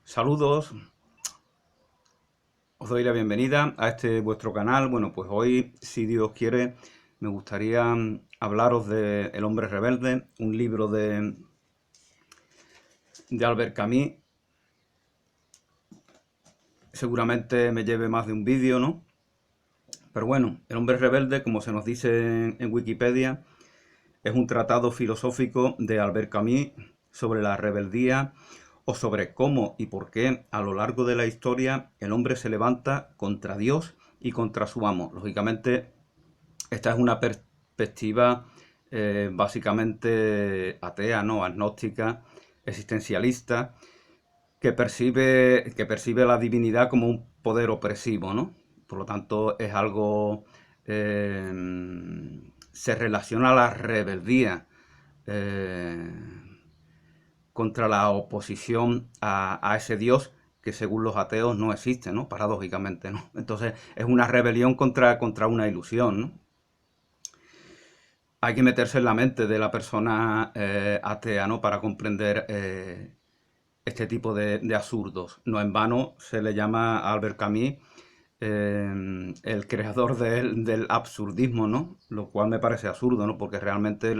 Saludos, os doy la bienvenida a este vuestro canal. Bueno, pues hoy, si Dios quiere, me gustaría hablaros de El hombre rebelde, un libro de Albert Camus. Seguramente me lleve más de un vídeo, ¿no? Pero bueno, El hombre rebelde, como se nos dice en Wikipedia, es un tratado filosófico de Albert Camus sobre la rebeldía o sobre cómo y por qué a lo largo de la historia el hombre se levanta contra Dios y contra su amo. Lógicamente, esta es una perspectiva básicamente atea, ¿no? Agnóstica, existencialista, que percibe la divinidad como un poder opresivo, ¿no? Por lo tanto, es algo... se relaciona a la rebeldía eh, contra la oposición a ese Dios que según los ateos no existe, ¿no? Paradójicamente, ¿no? Entonces es una rebelión contra una ilusión, ¿no? Hay que meterse en la mente de la persona atea, ¿no? Para comprender este tipo de absurdos. No en vano se le llama a Albert Camus el creador del absurdismo, ¿no? Lo cual me parece absurdo, ¿no? Porque realmente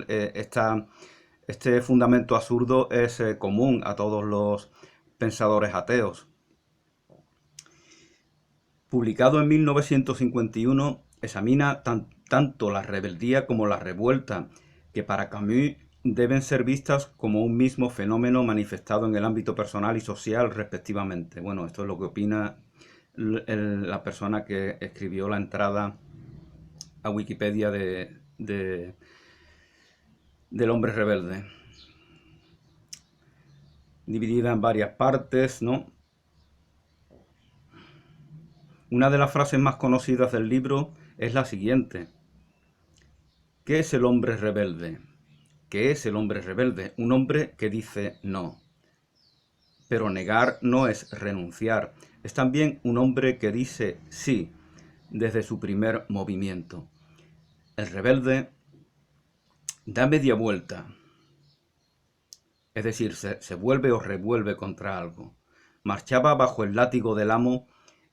este fundamento absurdo es común a todos los pensadores ateos. Publicado en 1951, examina tanto la rebeldía como la revuelta, que para Camus deben ser vistas como un mismo fenómeno manifestado en el ámbito personal y social respectivamente. Bueno, esto es lo que opina la persona que escribió la entrada a Wikipedia del hombre rebelde. Dividida en varias partes, ¿no? Una de las frases más conocidas del libro es la siguiente. ¿Qué es el hombre rebelde? ¿Qué es el hombre rebelde? Un hombre que dice no. Pero negar no es renunciar. Es también un hombre que dice sí desde su primer movimiento. El rebelde da media vuelta. Es decir, se vuelve o revuelve contra algo. Marchaba bajo el látigo del amo,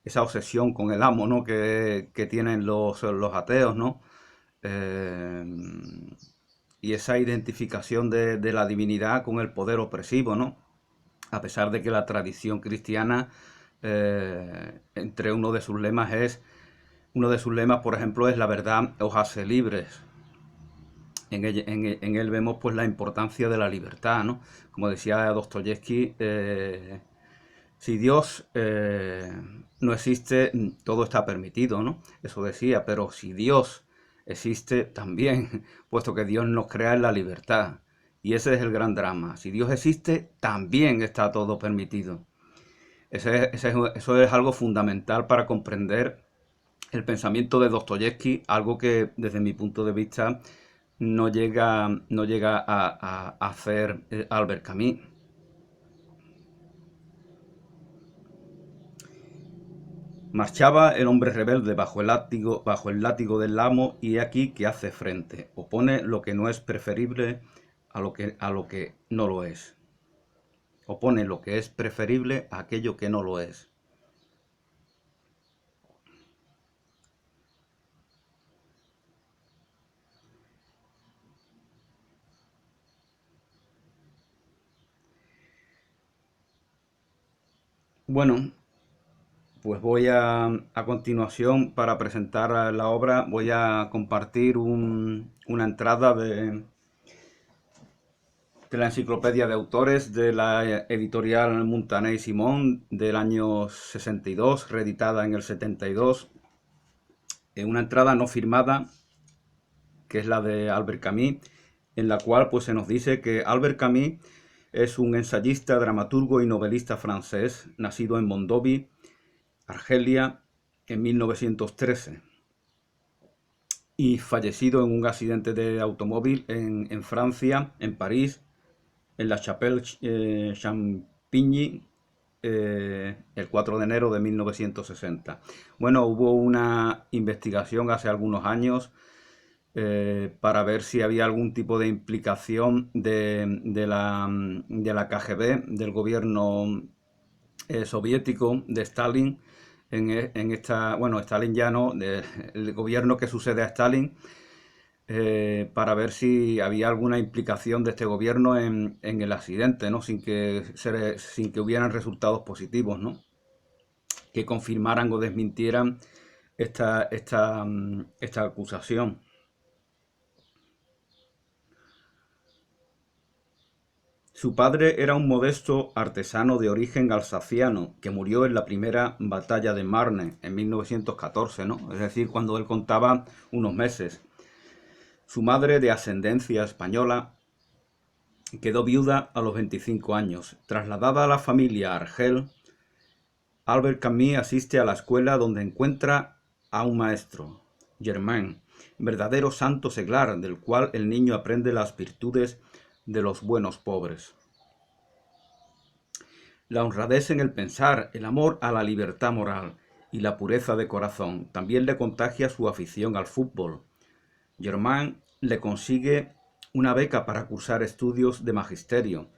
esa obsesión con el amo, ¿no? Que tienen los ateos, ¿no? Eh, y esa identificación de la divinidad con el poder opresivo, ¿no? A pesar de que la tradición cristiana, entre uno de sus lemas, por ejemplo, es la verdad os hace libres. En él vemos pues la importancia de la libertad, ¿no? Como decía Dostoyevsky, si Dios no existe, todo está permitido, ¿no? Eso decía, pero si Dios existe también, puesto que Dios nos crea en la libertad. Y ese es el gran drama. Si Dios existe, también está todo permitido. Eso es algo fundamental para comprender el pensamiento de Dostoyevsky, algo que desde mi punto de vista no llega a hacer Albert Camus. Marchaba el hombre rebelde bajo el látigo del amo, y he aquí que hace frente. Opone lo que no es preferible a lo que no lo es. Opone lo que es preferible a aquello que no lo es. Bueno, pues voy a continuación, para presentar la obra, voy a compartir una entrada de la enciclopedia de autores de la editorial Montaner y Simón del año 62, reeditada en el 72. Una entrada no firmada, que es la de Albert Camus, en la cual pues se nos dice que Albert Camus es un ensayista, dramaturgo y novelista francés, nacido en Mondovì, Argelia, en 1913, y fallecido en un accidente de automóvil en Francia, en París, en la Chapelle Champigny, el 4 de enero de 1960. Bueno, hubo una investigación hace algunos años para ver si había algún tipo de implicación de la KGB, del gobierno soviético de Stalin en esta, bueno, Stalin ya no, el gobierno que sucede a Stalin, para ver si había alguna implicación de este gobierno en el accidente, ¿no? Sin que hubieran resultados positivos, ¿no? Que confirmaran o desmintieran esta acusación. Su padre era un modesto artesano de origen alsaciano que murió en la primera batalla de Marne en 1914, ¿no? Es decir, cuando él contaba unos meses. Su madre, de ascendencia española, quedó viuda a los 25 años. Trasladada la familia a Argel, Albert Camus asiste a la escuela donde encuentra a un maestro, Germain, verdadero santo seglar del cual el niño aprende las virtudes de los buenos pobres. La honradez en el pensar, el amor a la libertad moral y la pureza de corazón también le contagia su afición al fútbol. Germain le consigue una beca para cursar estudios de magisterio.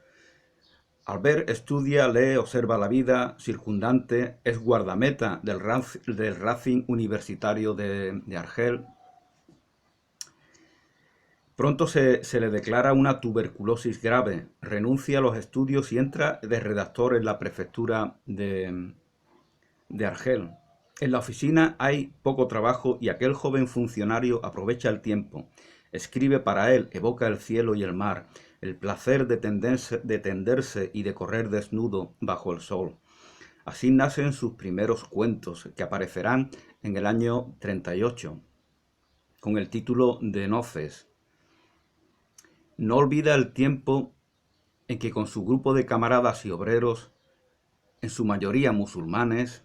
Albert estudia, lee, observa la vida circundante, es guardameta del Racing Universitario de Argel. Pronto se le declara una tuberculosis grave, renuncia a los estudios y entra de redactor en la prefectura de Argel. En la oficina hay poco trabajo y aquel joven funcionario aprovecha el tiempo. Escribe para él, evoca el cielo y el mar, el placer de tenderse y de correr desnudo bajo el sol. Así nacen sus primeros cuentos, que aparecerán en el año 38, con el título de Noces. No olvida el tiempo en que con su grupo de camaradas y obreros, en su mayoría musulmanes,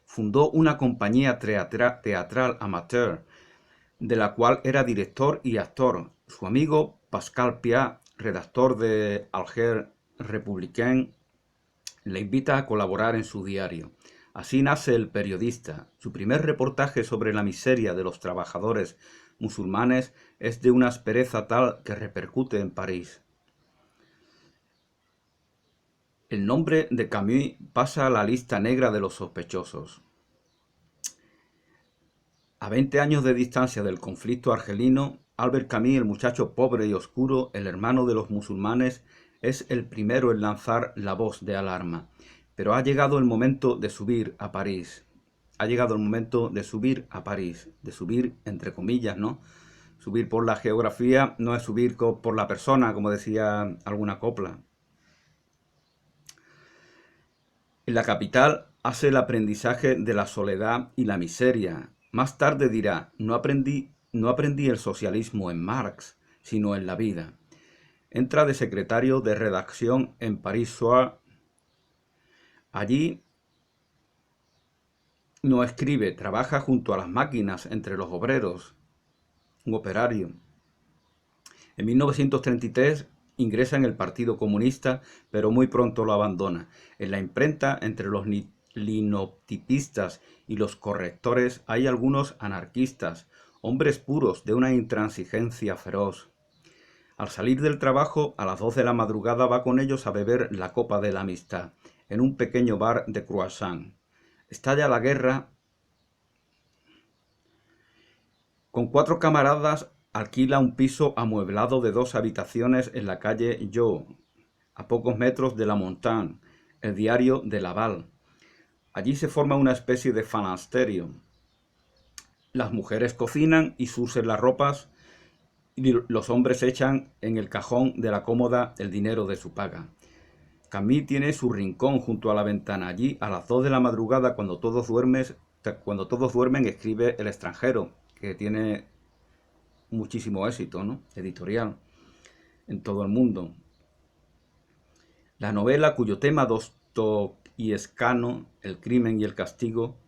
fundó una compañía teatral amateur, de la cual era director y actor. Su amigo Pascal Piat, redactor de Alger Républicain, le invita a colaborar en su diario. Así nace El Periodista. Su primer reportaje sobre la miseria de los trabajadores musulmanes es de una aspereza tal que repercute en París. El nombre de Camus pasa a la lista negra de los sospechosos. A 20 años de distancia del conflicto argelino, Albert Camus, el muchacho pobre y oscuro, el hermano de los musulmanes, es el primero en lanzar la voz de alarma. Pero ha llegado el momento de subir a París. Ha llegado el momento de subir a París. De subir, entre comillas, ¿no? Subir por la geografía no es subir por la persona, como decía alguna copla. En la capital hace el aprendizaje de la soledad y la miseria. Más tarde dirá, no aprendí el socialismo en Marx, sino en la vida. Entra de secretario de redacción en Paris Soir. Allí no escribe, trabaja junto a las máquinas entre los obreros, un operario. En 1933 ingresa en el Partido Comunista, pero muy pronto lo abandona. En la imprenta, entre los linotipistas y los correctores, hay algunos anarquistas, hombres puros de una intransigencia feroz. Al salir del trabajo, a las 2 de la madrugada va con ellos a beber la copa de la amistad, en un pequeño bar de Croissant. Estalla la guerra. Con 4 camaradas alquila un piso amueblado de 2 habitaciones en la calle Jo, a pocos metros de la Montagne, el diario de Laval. Allí se forma una especie de fanasterio. Las mujeres cocinan y surcen las ropas y los hombres echan en el cajón de la cómoda el dinero de su paga. Camus tiene su rincón junto a la ventana. Allí, a las 2 de la madrugada, cuando todos duermen, escribe El extranjero, que tiene muchísimo éxito, ¿no? Editorial en todo el mundo. La novela, cuyo tema dostoyevskiano, el crimen y el castigo,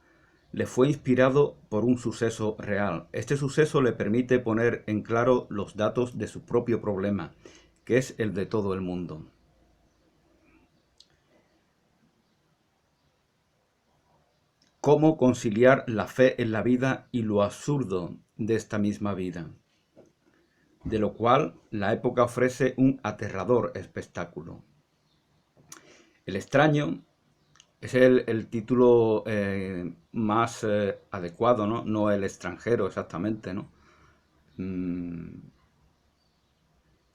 le fue inspirado por un suceso real. Este suceso le permite poner en claro los datos de su propio problema, que es el de todo el mundo. ¿Cómo conciliar la fe en la vida y lo absurdo de esta misma vida? De lo cual la época ofrece un aterrador espectáculo. El extraño es el título más adecuado, ¿no? No el extranjero exactamente, ¿no? Mm,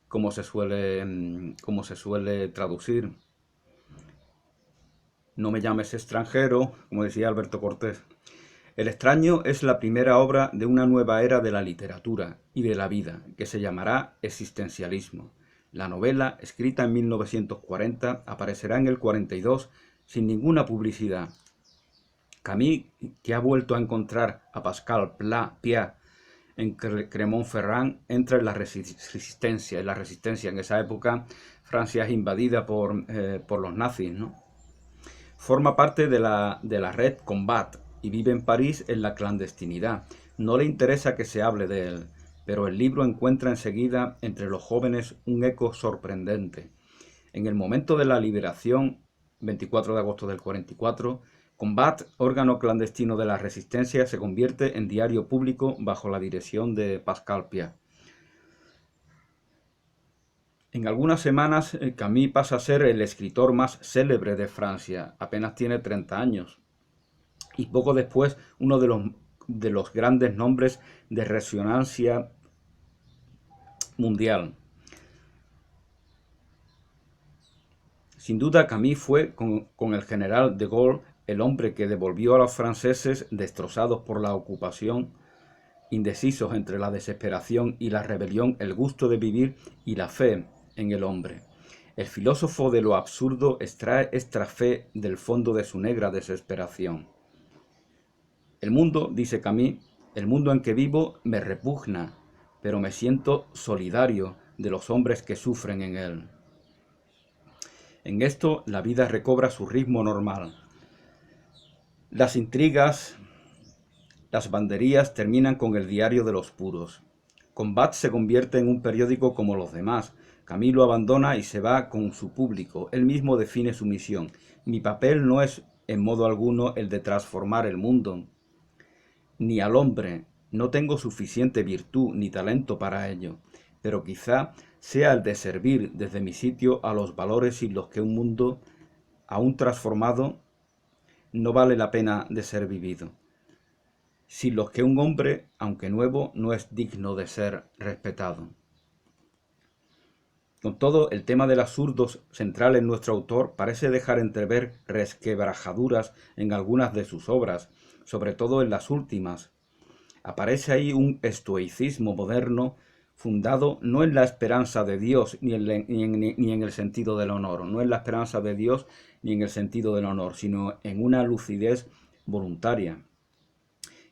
como se suele traducir. No me llames extranjero, como decía Alberto Cortés. El extraño es la primera obra de una nueva era de la literatura y de la vida, que se llamará existencialismo. La novela, escrita en 1940, aparecerá en el 42 sin ninguna publicidad. Camus, que ha vuelto a encontrar a Pascal Piat en Clermont-Ferrand, entra en la resistencia. En la resistencia, en esa época, Francia es invadida por los nazis, ¿no? Forma parte de la red Combat y vive en París en la clandestinidad. No le interesa que se hable de él, pero el libro encuentra enseguida entre los jóvenes un eco sorprendente. En el momento de la liberación, 24 de agosto del 44, Combat, órgano clandestino de la resistencia, se convierte en diario público bajo la dirección de Pascal Piat. En algunas semanas, Camus pasa a ser el escritor más célebre de Francia. Apenas tiene 30 años. Y poco después, uno de los grandes nombres de resonancia mundial. Sin duda, Camus fue, con el general de Gaulle, el hombre que devolvió a los franceses, destrozados por la ocupación, indecisos entre la desesperación y la rebelión, el gusto de vivir y la fe en el hombre. El filósofo de lo absurdo extrae esta fe del fondo de su negra desesperación. El mundo, dice Camus, el mundo en que vivo me repugna, pero me siento solidario de los hombres que sufren en él. En esto la vida recobra su ritmo normal. Las intrigas, las banderías terminan con el diario de los puros. Combat se convierte en un periódico como los demás. Camus lo abandona y se va con su público. Él mismo define su misión. Mi papel no es en modo alguno el de transformar el mundo, ni al hombre. No tengo suficiente virtud ni talento para ello, pero quizá sea el de servir desde mi sitio a los valores sin los que un mundo, aún transformado, no vale la pena de ser vivido, sin los que un hombre, aunque nuevo, no es digno de ser respetado. Con todo, el tema del absurdo central en nuestro autor parece dejar entrever resquebrajaduras en algunas de sus obras, sobre todo en las últimas. Aparece ahí un estoicismo moderno fundado no en la esperanza de Dios ni en el sentido del honor, no en la esperanza de Dios ni en el sentido del honor, sino en una lucidez voluntaria.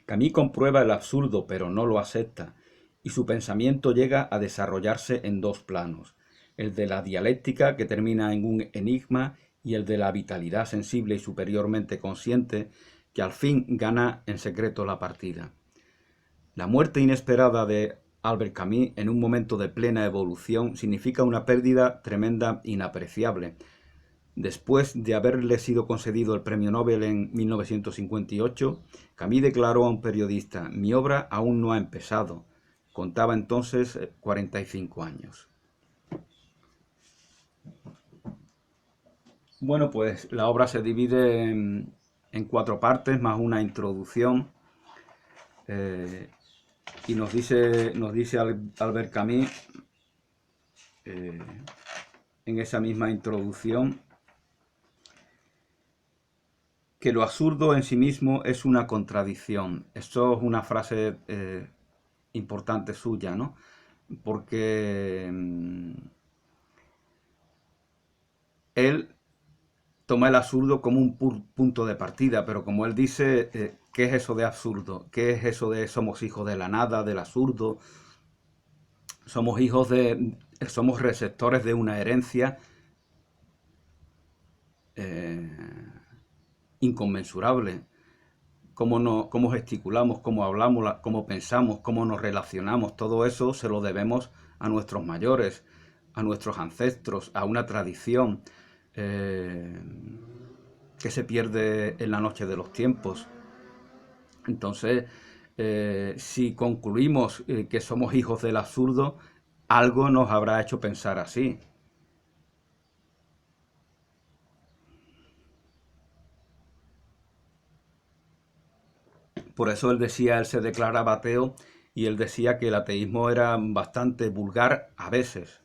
Camus comprueba el absurdo, pero no lo acepta, y su pensamiento llega a desarrollarse en dos planos, el de la dialéctica, que termina en un enigma, y el de la vitalidad sensible y superiormente consciente, que al fin gana en secreto la partida. La muerte inesperada de Albert Camus en un momento de plena evolución significa una pérdida tremenda, inapreciable. Después de haberle sido concedido el premio Nobel en 1958, Camus declaró a un periodista: «Mi obra aún no ha empezado». Contaba entonces 45 años. Bueno, pues la obra se divide en 4 partes, más una introducción. Y nos dice Albert Camus, en esa misma introducción, que lo absurdo en sí mismo es una contradicción. Esto es una frase importante suya, ¿no? Porque él toma el absurdo como un punto de partida, pero como él dice, ¿qué es eso de absurdo? ¿Qué es eso de somos hijos de la nada, del absurdo? Somos receptores de una herencia inconmensurable. Cómo gesticulamos, cómo hablamos, cómo pensamos, cómo nos relacionamos, todo eso se lo debemos a nuestros mayores, a nuestros ancestros, a una tradición que se pierde en la noche de los tiempos. Entonces, si concluimos que somos hijos del absurdo, algo nos habrá hecho pensar así. Por eso él se declaraba ateo y él decía que el ateísmo era bastante vulgar a veces.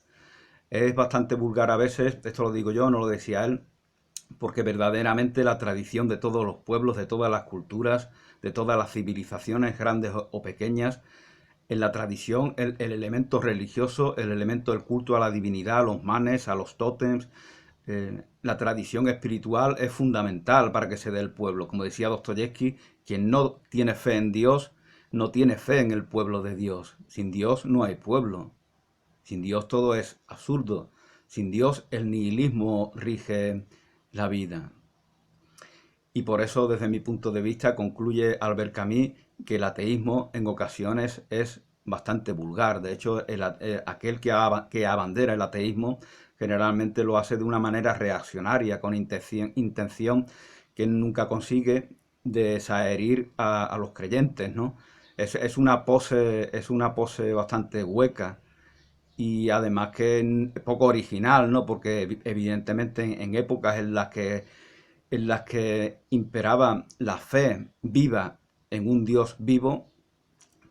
Es bastante vulgar a veces, esto lo digo yo, no lo decía él, porque verdaderamente la tradición de todos los pueblos, de todas las culturas, de todas las civilizaciones, grandes o pequeñas, en la tradición el elemento religioso, el elemento del culto a la divinidad, a los manes, a los tótems, la tradición espiritual es fundamental para que se dé el pueblo. Como decía Dostoyevsky, quien no tiene fe en Dios, no tiene fe en el pueblo de Dios. Sin Dios no hay pueblo. Sin Dios todo es absurdo. Sin Dios el nihilismo rige la vida. Y por eso, desde mi punto de vista, concluye Albert Camus que el ateísmo en ocasiones es bastante vulgar. De hecho, aquel que abandera el ateísmo generalmente lo hace de una manera reaccionaria, con intención que nunca consigue desherir a los creyentes, ¿no? Es una pose bastante hueca y además que es poco original, ¿no? Porque evidentemente en épocas en las que imperaba la fe viva en un Dios vivo,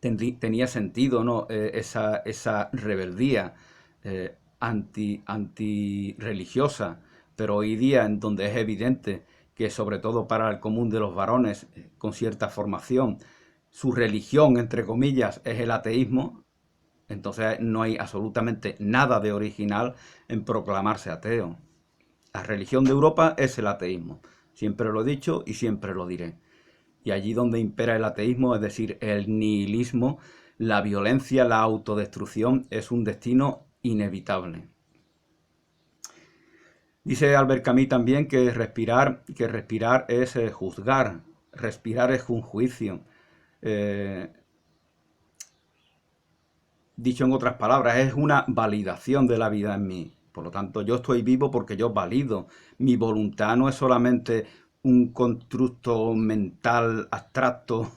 tenía sentido, ¿no? Esa rebeldía anti-religiosa, pero hoy día en donde es evidente que sobre todo para el común de los varones con cierta formación, su religión, entre comillas, es el ateísmo, entonces no hay absolutamente nada de original en proclamarse ateo. La religión de Europa es el ateísmo. Siempre lo he dicho y siempre lo diré. Y allí donde impera el ateísmo, es decir, el nihilismo, la violencia, la autodestrucción, es un destino inevitable. Dice Albert Camus también que respirar es juzgar, respirar es un juicio. Eh, Dicho en otras palabras, es una validación de la vida en mí. Por lo tanto, yo estoy vivo porque yo valido. Mi voluntad no es solamente un constructo mental abstracto.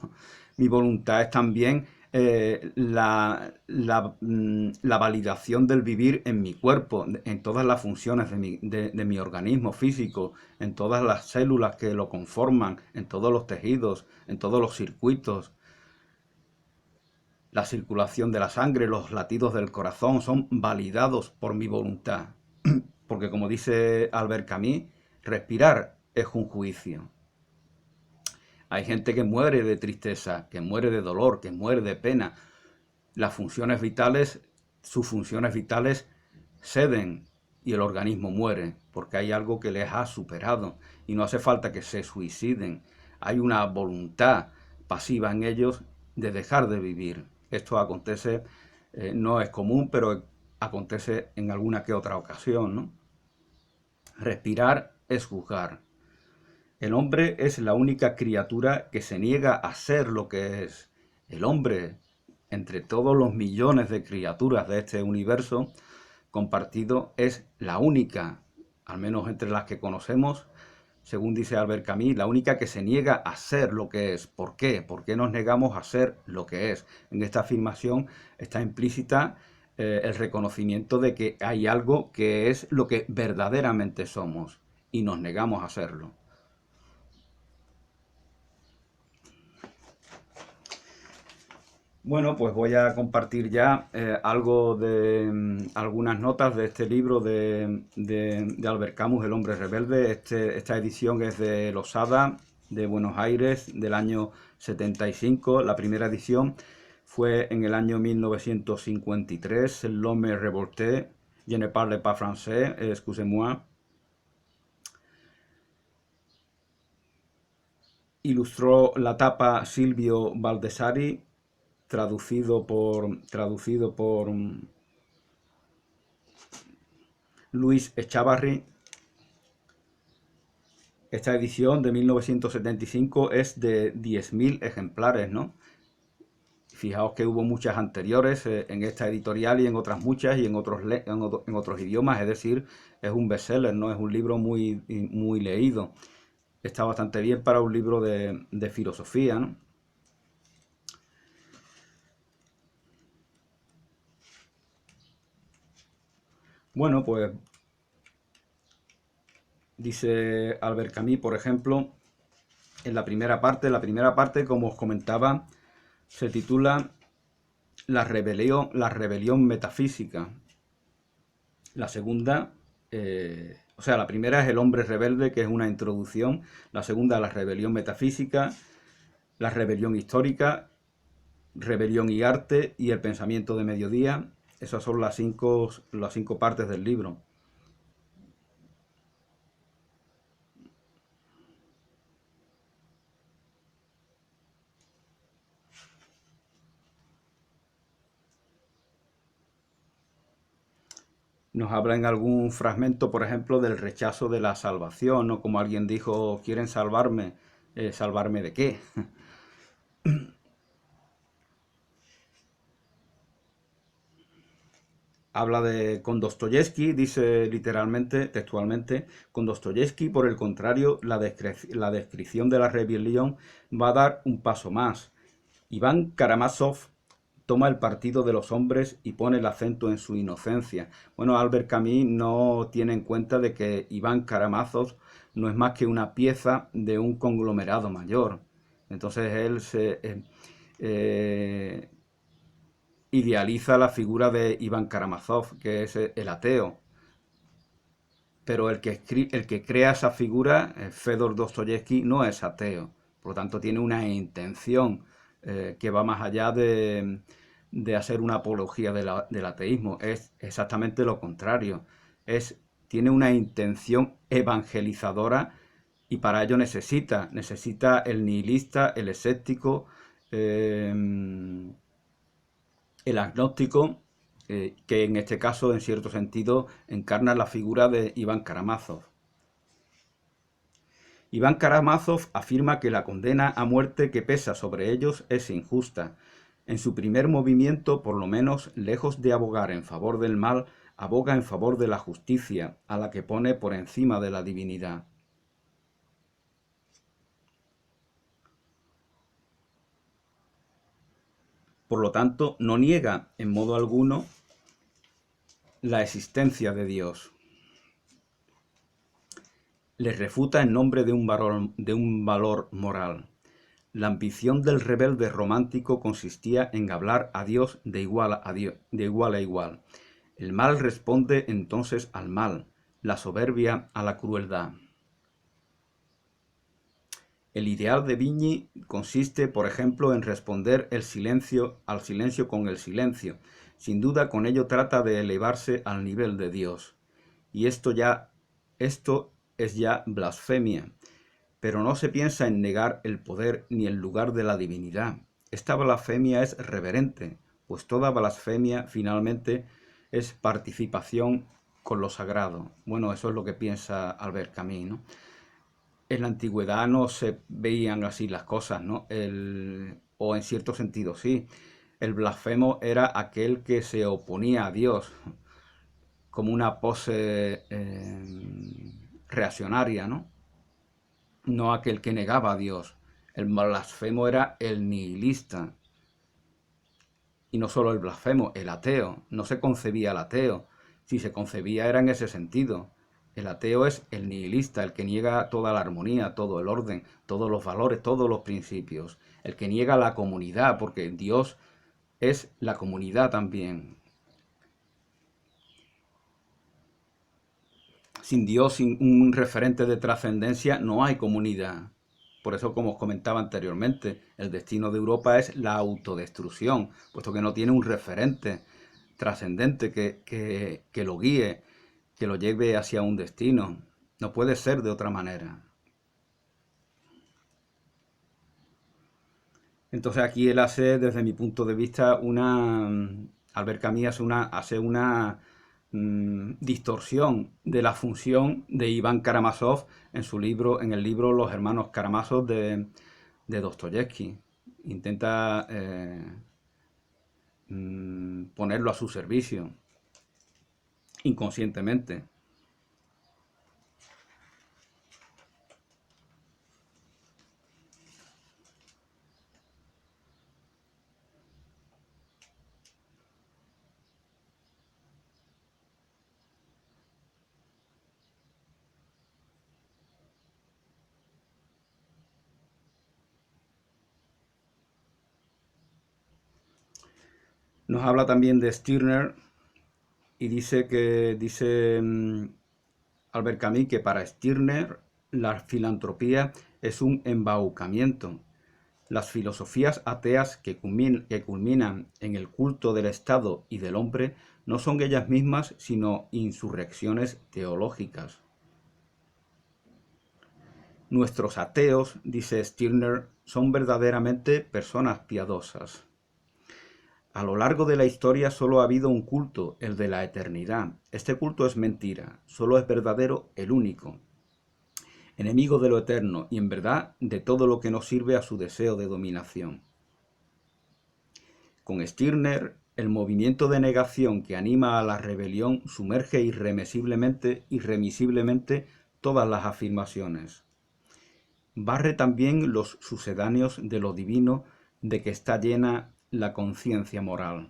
Mi voluntad es también la validación del vivir en mi cuerpo, en todas las funciones de mi organismo físico, en todas las células que lo conforman, en todos los tejidos, en todos los circuitos. La circulación de la sangre, los latidos del corazón son validados por mi voluntad. Porque como dice Albert Camus, respirar es un juicio. Hay gente que muere de tristeza, que muere de dolor, que muere de pena. Las funciones vitales, sus funciones vitales ceden y el organismo muere porque hay algo que les ha superado y no hace falta que se suiciden. Hay una voluntad pasiva en ellos de dejar de vivir. Esto acontece, no es común, pero acontece en alguna que otra ocasión, ¿no? Respirar es juzgar. El hombre es la única criatura que se niega a ser lo que es. El hombre, entre todos los millones de criaturas de este universo compartido, es la única, al menos entre las que conocemos, según dice Albert Camus, la única que se niega a ser lo que es. ¿Por qué? ¿Por qué nos negamos a ser lo que es? En esta afirmación está implícita el reconocimiento de que hay algo que es lo que verdaderamente somos y nos negamos a serlo. Bueno, pues voy a compartir ya algo de algunas notas de este libro de Albert Camus, El hombre rebelde. Esta edición es de Losada, de Buenos Aires, del año 75. La primera edición fue en el año 1953. L'homme révolté, je ne parle pas français, excusez-moi. Ilustró la tapa Silvio Baldessari, traducido por Luis Echavarri. Esta edición de 1975 es de 10.000 ejemplares, ¿no? Fijaos que hubo muchas anteriores en esta editorial y en otras muchas y en otros idiomas, es decir, es un bestseller, ¿no? Es un libro muy leído. Está bastante bien para un libro de filosofía, ¿no? Bueno, pues dice Albert Camus, por ejemplo, en la primera parte, como os comentaba, se titula la rebelión metafísica. La segunda, o sea, la primera es el hombre rebelde, que es una introducción. La segunda, la rebelión metafísica, la rebelión histórica, rebelión y arte y el pensamiento de mediodía. Esas son las cinco partes del libro. Nos habla en algún fragmento, por ejemplo, del rechazo de la salvación, ¿no? Como alguien dijo, quieren salvarme, ¿salvarme de qué? Habla con Dostoyevsky, dice literalmente, textualmente, con Dostoyevsky, por el contrario, la descripción de la rebelión va a dar un paso más. Iván Karamazov toma el partido de los hombres y pone el acento en su inocencia. Bueno, Albert Camus no tiene en cuenta de que Iván Karamazov no es más que una pieza de un conglomerado mayor. Entonces él se idealiza la figura de Iván Karamazov, que es el ateo. Pero el que crea esa figura, Fedor Dostoyevsky, no es ateo. Por lo tanto, tiene una intención que va más allá de hacer una apología del ateísmo. Es exactamente lo contrario. Tiene una intención evangelizadora y para ello necesita el nihilista, el escéptico, eh, el agnóstico, que en este caso, en cierto sentido, encarna la figura de Iván Karamazov. Iván Karamazov afirma que la condena a muerte que pesa sobre ellos es injusta. En su primer movimiento, por lo menos, lejos de abogar en favor del mal, aboga en favor de la justicia, a la que pone por encima de la divinidad. Por lo tanto, no niega en modo alguno la existencia de Dios. Le refuta en nombre de un valor moral. La ambición del rebelde romántico consistía en hablar a Dios de igual a igual. El mal responde entonces al mal, la soberbia a la crueldad. El ideal de Vigny consiste, por ejemplo, en responder al silencio con el silencio. Sin duda, con ello trata de elevarse al nivel de Dios. Y esto es ya blasfemia. Pero no se piensa en negar el poder ni el lugar de la divinidad. Esta blasfemia es reverente, pues toda blasfemia finalmente es participación con lo sagrado. Bueno, eso es lo que piensa Albert Camus, ¿no? En la antigüedad no se veían así las cosas, ¿no? O en cierto sentido sí. El blasfemo era aquel que se oponía a Dios, como una pose reaccionaria, ¿no? No aquel que negaba a Dios. El blasfemo era el nihilista. Y no solo el blasfemo, el ateo. No se concebía el ateo. Si se concebía era en ese sentido. El ateo es el nihilista, el que niega toda la armonía, todo el orden, todos los valores, todos los principios. El que niega la comunidad, porque Dios es la comunidad también. Sin Dios, sin un referente de trascendencia, no hay comunidad. Por eso, como os comentaba anteriormente, el destino de Europa es la autodestrucción, puesto que no tiene un referente trascendente que lo guíe, que lo lleve hacia un destino. No puede ser de otra manera. Entonces aquí él hace, desde mi punto de vista, Albert Camus hace una distorsión de la función de Iván Karamazov en el libro Los hermanos Karamazov de Dostoyevsky. Intenta ponerlo a su servicio, inconscientemente. Nos habla también de Stirner y dice Albert Camus que para Stirner la filantropía es un embaucamiento. Las filosofías ateas que culminan en el culto del Estado y del hombre no son ellas mismas sino insurrecciones teológicas. Nuestros ateos, dice Stirner, son verdaderamente personas piadosas. A lo largo de la historia solo ha habido un culto, el de la eternidad. Este culto es mentira, solo es verdadero el único, enemigo de lo eterno y en verdad de todo lo que nos sirve a su deseo de dominación. Con Stirner, el movimiento de negación que anima a la rebelión sumerge irremisiblemente todas las afirmaciones. Barre también los sucedáneos de lo divino de que está llena la conciencia moral.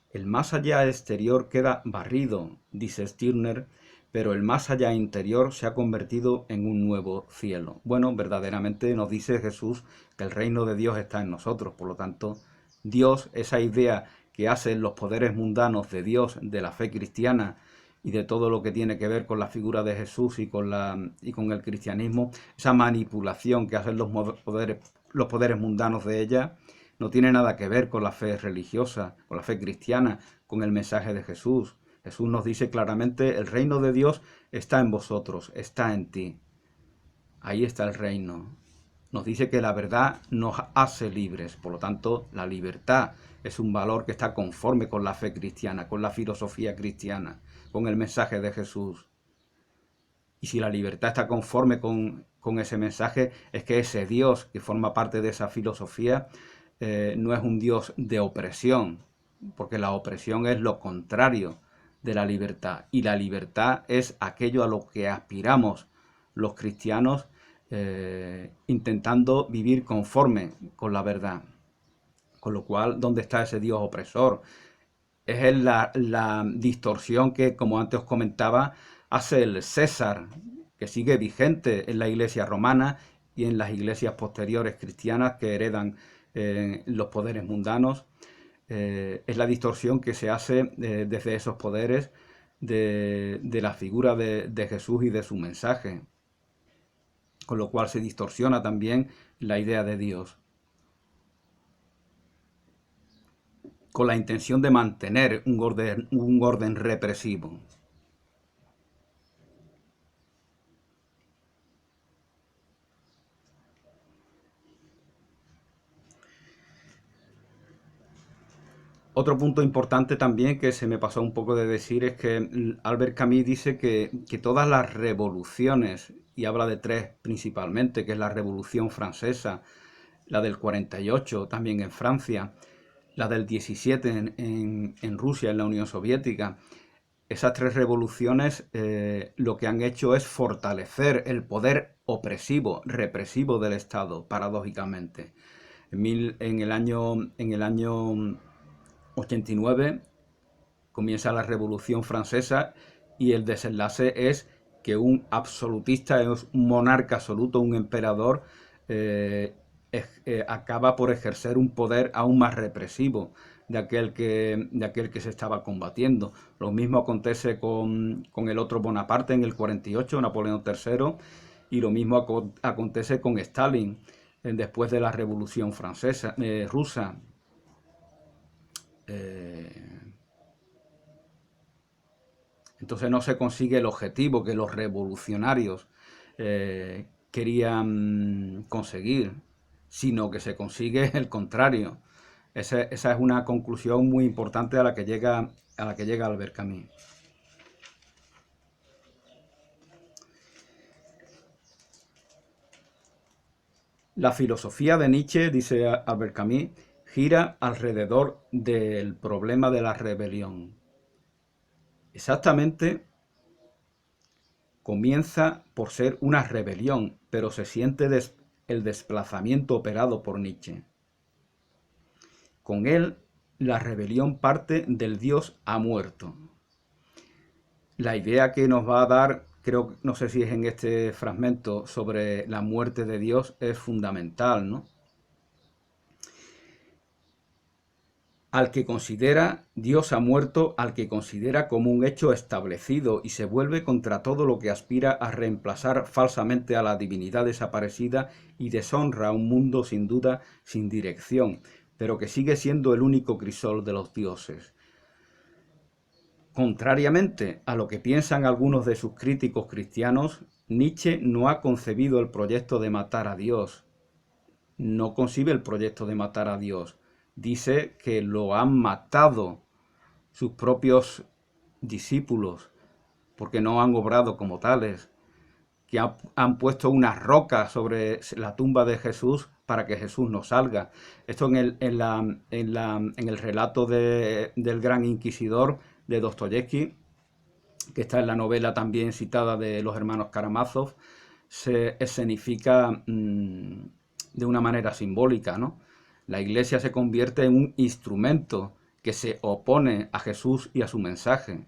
El más allá exterior queda barrido, dice Stirner, pero el más allá interior se ha convertido en un nuevo cielo. Bueno, verdaderamente nos dice Jesús que el reino de Dios está en nosotros, por lo tanto, Dios, esa idea que hacen los poderes mundanos de Dios, de la fe cristiana y de todo lo que tiene que ver con la figura de Jesús y con el cristianismo, esa manipulación que hacen los poderes mundanos de ella, no tiene nada que ver con la fe religiosa, con la fe cristiana, con el mensaje de Jesús. Jesús nos dice claramente, el reino de Dios está en vosotros, está en ti. Ahí está el reino. Nos dice que la verdad nos hace libres, por lo tanto, la libertad es un valor que está conforme con la fe cristiana, con la filosofía cristiana, con el mensaje de Jesús. Y si la libertad está conforme con ese mensaje, es que ese Dios que forma parte de esa filosofía no es un Dios de opresión, porque la opresión es lo contrario de la libertad. Y la libertad es aquello a lo que aspiramos los cristianos, intentando vivir conforme con la verdad. Con lo cual, ¿dónde está ese Dios opresor? Es la distorsión que, como antes os comentaba, hace el César, que sigue vigente en la iglesia romana y en las iglesias posteriores cristianas que heredan los poderes mundanos. Es la distorsión que se hace desde esos poderes de la figura de Jesús y de su mensaje, con lo cual se distorsiona también la idea de Dios, con la intención de mantener un orden represivo. Otro punto importante también que se me pasó un poco de decir es que Albert Camus dice que todas las revoluciones, y habla de tres principalmente, que es la Revolución Francesa, la del 48 también en Francia, la del 17 en Rusia, en la Unión Soviética. Esas tres revoluciones lo que han hecho es fortalecer el poder opresivo, represivo del Estado, paradójicamente. En el año 89 comienza la Revolución Francesa y el desenlace es que un absolutista, es un monarca absoluto, un emperador, acaba por ejercer un poder aún más represivo de aquel que se estaba combatiendo. Lo mismo acontece con el otro Bonaparte en el 48, Napoleón III, y lo mismo acontece con Stalin después de la Revolución Francesa, rusa. Entonces no se consigue el objetivo que los revolucionarios querían conseguir, sino que se consigue el contrario. Esa es una conclusión muy importante a la que llega Albert Camus. La filosofía de Nietzsche, dice Albert Camus, gira alrededor del problema de la rebelión. Exactamente, comienza por ser una rebelión, pero se siente el desplazamiento operado por Nietzsche. Con él, la rebelión parte del Dios ha muerto. La idea que nos va a dar, creo, no sé si es en este fragmento, sobre la muerte de Dios es fundamental, ¿no? al que considera Dios ha muerto, al que considera como un hecho establecido y se vuelve contra todo lo que aspira a reemplazar falsamente a la divinidad desaparecida y deshonra a un mundo sin duda sin dirección, pero que sigue siendo el único crisol de los dioses. Contrariamente a lo que piensan algunos de sus críticos cristianos, Nietzsche no ha concebido el proyecto de matar a Dios. No concibe el proyecto de matar a Dios. Dice que lo han matado sus propios discípulos porque no han obrado como tales, que han puesto una roca sobre la tumba de Jesús para que Jesús no salga. Esto en el relato del Gran Inquisidor de Dostoyevsky, que está en la novela también citada de los hermanos Karamazov, se escenifica de una manera simbólica, ¿no? La Iglesia se convierte en un instrumento que se opone a Jesús y a su mensaje.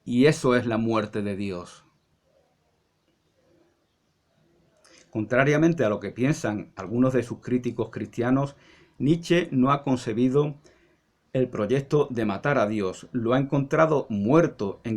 Y eso es la muerte de Dios. Contrariamente a lo que piensan algunos de sus críticos cristianos, Nietzsche no ha concebido el proyecto de matar a Dios, lo ha encontrado muerto en